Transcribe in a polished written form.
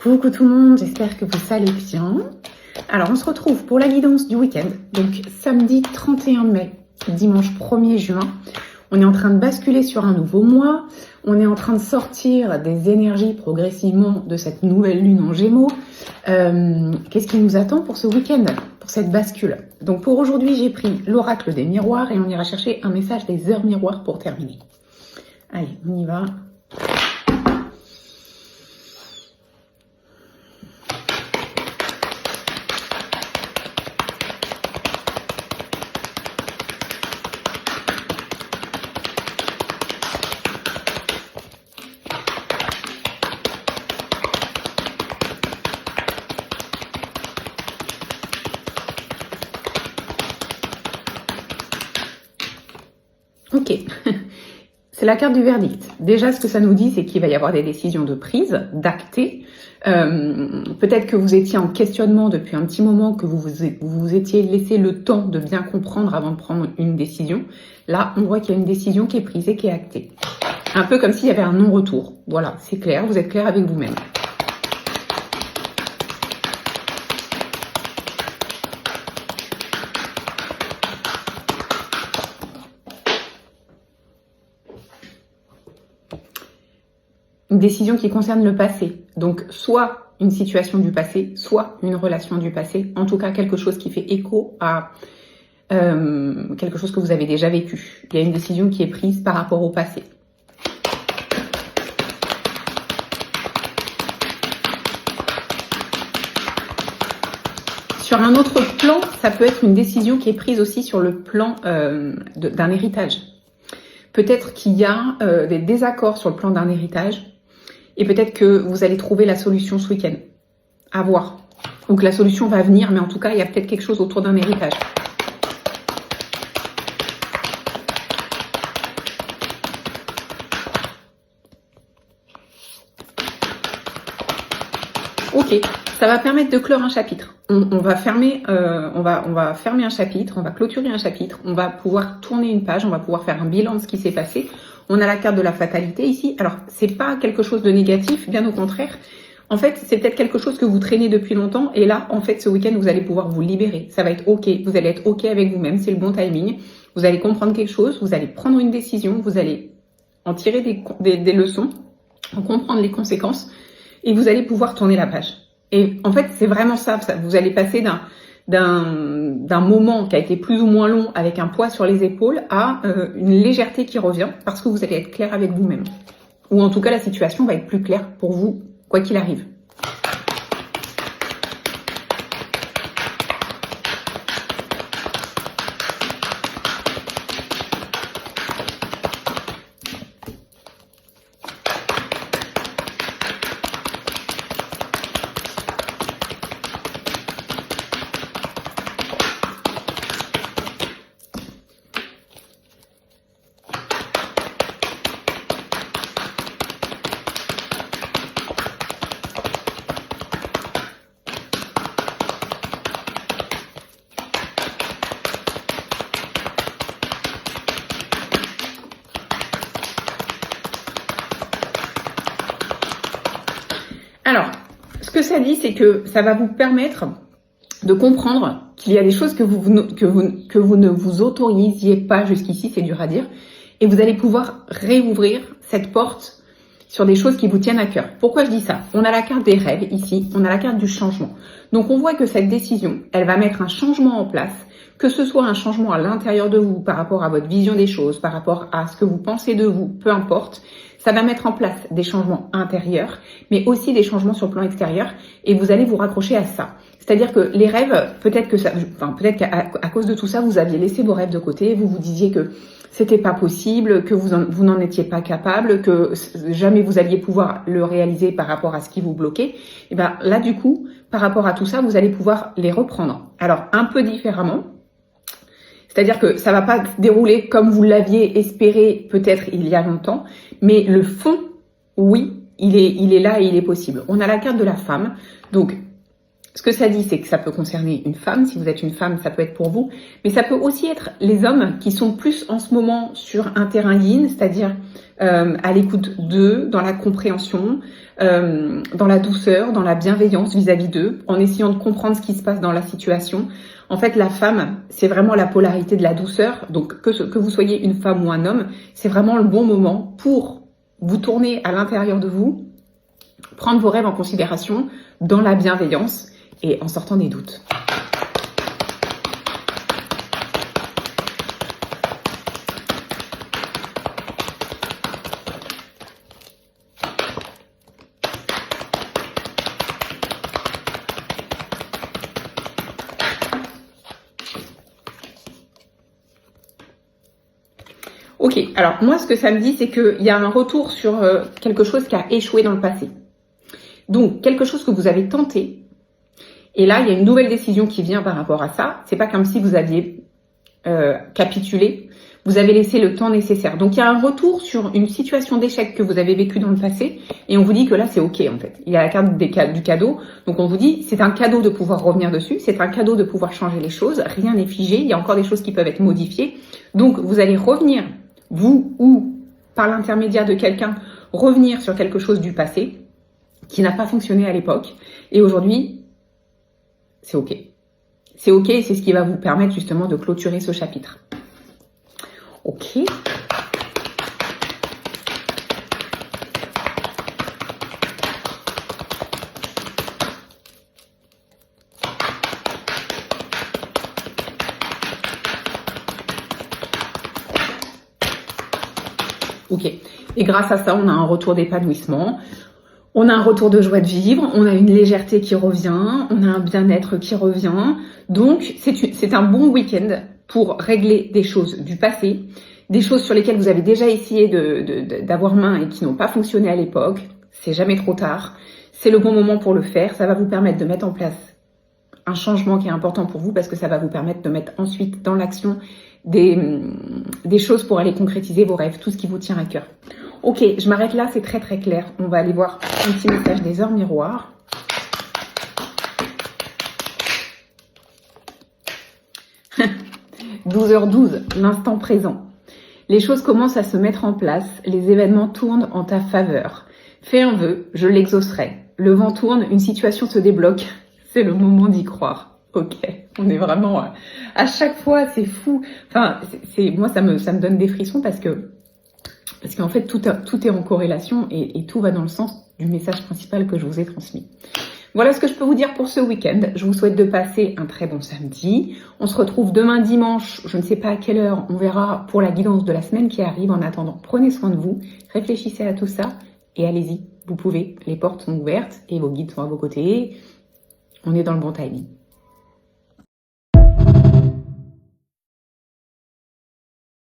Coucou tout le monde, j'espère que vous allez bien. Alors on se retrouve pour la guidance du week-end, donc samedi 31 mai, dimanche 1er juin. On est en train de basculer sur un nouveau mois, on est en train de sortir des énergies progressivement de cette nouvelle lune en Gémeaux. Qu'est-ce qui nous attend pour ce week-end, pour cette bascule? Donc pour aujourd'hui, j'ai pris l'oracle des miroirs et on ira chercher un message des heures miroirs pour terminer. Allez, on y va. Ok, c'est la carte du verdict. Déjà, ce que ça nous dit, c'est qu'il va y avoir des décisions de prise, d'acter. Peut-être que vous étiez en questionnement depuis un petit moment, que vous étiez laissé le temps de bien comprendre avant de prendre une décision. Là, on voit qu'il y a une décision qui est prise et qui est actée. Un peu comme s'il y avait un non-retour. Voilà, c'est clair, vous êtes clair avec vous-même. Une décision qui concerne le passé. Donc, soit une situation du passé, soit une relation du passé. En tout cas, quelque chose qui fait écho à quelque chose que vous avez déjà vécu. Il y a une décision qui est prise par rapport au passé. Sur un autre plan, ça peut être une décision qui est prise aussi sur le plan d'un héritage. Peut-être qu'il y a des désaccords sur le plan d'un héritage. Et peut-être que vous allez trouver la solution ce week-end. À voir. Ou que la solution va venir, mais en tout cas, il y a peut-être quelque chose autour d'un héritage. Ok, ça va permettre de clore un chapitre. On va fermer un chapitre, on va clôturer un chapitre, on va pouvoir tourner une page, on va pouvoir faire un bilan de ce qui s'est passé. On a la carte de la fatalité ici. Alors, c'est pas quelque chose de négatif, bien au contraire. En fait, c'est peut-être quelque chose que vous traînez depuis longtemps. Et là, en fait, ce week-end, vous allez pouvoir vous libérer. Ça va être OK. Vous allez être OK avec vous-même. C'est le bon timing. Vous allez comprendre quelque chose. Vous allez prendre une décision. Vous allez en tirer des leçons, en comprendre les conséquences. Et vous allez pouvoir tourner la page. Et en fait, c'est vraiment ça. Vous allez passer d'un moment qui a été plus ou moins long avec un poids sur les épaules à une légèreté qui revient parce que vous allez être clair avec vous-même. Ou en tout cas, la situation va être plus claire pour vous, quoi qu'il arrive. Alors, ce que ça dit, c'est que ça va vous permettre de comprendre qu'il y a des choses que vous ne vous autorisiez pas jusqu'ici, c'est dur à dire, et vous allez pouvoir réouvrir cette porte sur des choses qui vous tiennent à cœur. Pourquoi je dis ça? On a la carte des rêves ici, on a la carte du changement. Donc on voit que cette décision, elle va mettre un changement en place, que ce soit un changement à l'intérieur de vous par rapport à votre vision des choses, par rapport à ce que vous pensez de vous, peu importe. Ça va mettre en place des changements intérieurs, mais aussi des changements sur le plan extérieur, et vous allez vous raccrocher à ça. C'est-à-dire que les rêves, peut-être qu'à cause de tout ça, vous aviez laissé vos rêves de côté, vous vous disiez que c'était pas possible, que vous n'en étiez pas capable, que jamais vous alliez pouvoir le réaliser par rapport à ce qui vous bloquait. Et ben là, du coup, par rapport à tout ça, vous allez pouvoir les reprendre. Alors, un peu différemment. C'est-à-dire que ça va pas se dérouler comme vous l'aviez espéré peut-être il y a longtemps, mais le fond, oui, il est là et il est possible. On a la carte de la femme, donc Ce que ça dit, c'est que ça peut concerner une femme. Si vous êtes une femme, ça peut être pour vous. Mais ça peut aussi être les hommes qui sont plus en ce moment sur un terrain yin, c'est-à-dire à l'écoute d'eux, dans la compréhension, dans la douceur, dans la bienveillance vis-à-vis d'eux, en essayant de comprendre ce qui se passe dans la situation. En fait, la femme, c'est vraiment la polarité de la douceur. Donc, que vous soyez une femme ou un homme, c'est vraiment le bon moment pour vous tourner à l'intérieur de vous, prendre vos rêves en considération dans la bienveillance et en sortant des doutes. Ok, alors moi ce que ça me dit, c'est qu'il y a un retour sur quelque chose qui a échoué dans le passé. Donc, quelque chose que vous avez tenté, et là, il y a une nouvelle décision qui vient par rapport à ça. C'est pas comme si vous aviez capitulé, vous avez laissé le temps nécessaire. Donc, il y a un retour sur une situation d'échec que vous avez vécue dans le passé, et on vous dit que là, c'est ok en fait. Il y a la carte du cadeau, donc on vous dit, c'est un cadeau de pouvoir revenir dessus, c'est un cadeau de pouvoir changer les choses, rien n'est figé, il y a encore des choses qui peuvent être modifiées. Donc, vous allez revenir, vous ou par l'intermédiaire de quelqu'un, revenir sur quelque chose du passé, qui n'a pas fonctionné à l'époque. Et aujourd'hui, c'est ok. C'est ok et c'est ce qui va vous permettre justement de clôturer ce chapitre. Ok. Ok. Et grâce à ça, on a un retour d'épanouissement. On a un retour de joie de vivre, on a une légèreté qui revient, on a un bien-être qui revient. Donc, c'est un bon week-end pour régler des choses du passé, des choses sur lesquelles vous avez déjà essayé d'avoir main et qui n'ont pas fonctionné à l'époque. C'est jamais trop tard. C'est le bon moment pour le faire. Ça va vous permettre de mettre en place un changement qui est important pour vous parce que ça va vous permettre de mettre ensuite dans l'action des choses pour aller concrétiser vos rêves, tout ce qui vous tient à cœur. Ok, je m'arrête là, c'est très très clair. On va aller voir un petit message des heures miroirs. « 12h12, l'instant présent. Les choses commencent à se mettre en place, les événements tournent en ta faveur. Fais un vœu, je l'exaucerai. Le vent tourne, une situation se débloque. C'est le moment d'y croire. » Ok, on est vraiment... à chaque fois, c'est fou. Enfin, moi, ça me donne des frissons parce qu'en fait, tout est en corrélation et tout va dans le sens du message principal que je vous ai transmis. Voilà ce que je peux vous dire pour ce week-end. Je vous souhaite de passer un très bon samedi. On se retrouve demain dimanche, je ne sais pas à quelle heure, on verra pour la guidance de la semaine qui arrive. En attendant, prenez soin de vous, réfléchissez à tout ça et allez-y. Vous pouvez, les portes sont ouvertes et vos guides sont à vos côtés. On est dans le bon timing.